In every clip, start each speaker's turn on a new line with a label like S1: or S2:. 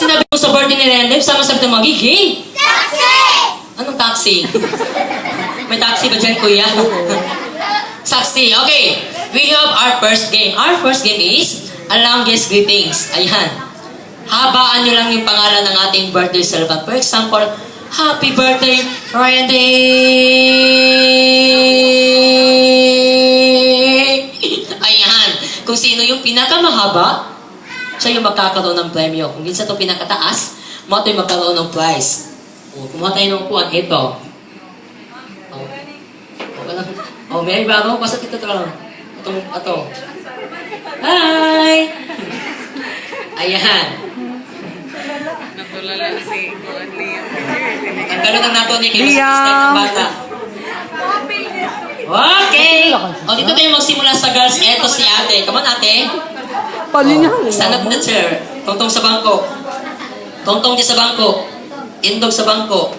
S1: sinabi mo sa birthday ni Rendem, sama sabi ng magiging?
S2: Taxi!
S1: Anong taxi? May taxi ba dyan, kuya? Saksi. Okay. We have our first game. Our first game is a longest greetings. Ayan. Habaan nyo lang yung pangalan ng ating birthday celebrant. For example, Happy birthday, Randy! Ayan. Kung sino yung pinakamahaba, siya yung magkakaroon ng premyo. Kung minsan ito pinakataas, mga ito yung magkaroon ng prize. O, kumuha tayo ng upuan. Ito. Oh, Mary Bravo, basta ito lang. Ito. Hi! Ayan.
S3: Natulala si Liam.
S1: Ang gano'n ang nato ni Kim sa ng bata. Okay! O, dito tayo magsimula sa girls. Eto si ate. Come on, ate. Stand up in the chair. Tungtong sa bangko. Tungtong di sa bangko. Indog sa bangko.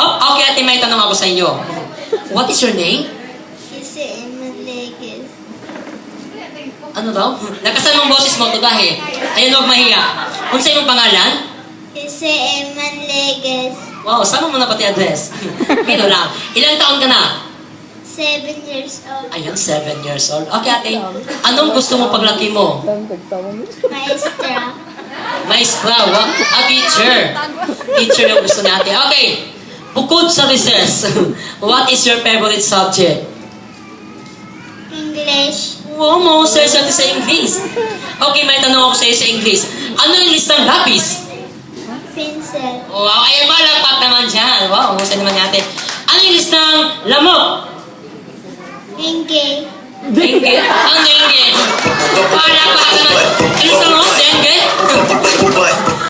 S1: Oh, okay, ate, may tanong ako sa inyo. What is your name?
S2: Jose Maleguez.
S1: Ano daw? Nakasan mong boses mo, tudahe. Ayun, huwag mahiya. Kung sa iyong pangalan?
S2: Jose Maleguez.
S1: Wow, sama mo na pati address. Pino lang. Ilang taon ka na?
S2: 7 years old.
S1: Ayun, 7 years old. Okay, ate. Anong gusto mo paglaki mo?
S2: Maestra.
S1: Maestra, a teacher. Teacher yung gusto natin. Okay. Bukod sa recess, what is your favorite subject?
S2: English.
S1: Wow, mausay sa sa English. Okay, may tanong ako sa iyo sa English. Ano yung listang lapis?
S2: Pencil.
S1: Wow, ay malakpak naman dyan. Wow, mausay naman natin. Ano yung listang lamok?
S2: Engage.
S1: Dengue. Ang dengue. Palakpak naman. Listang lamok?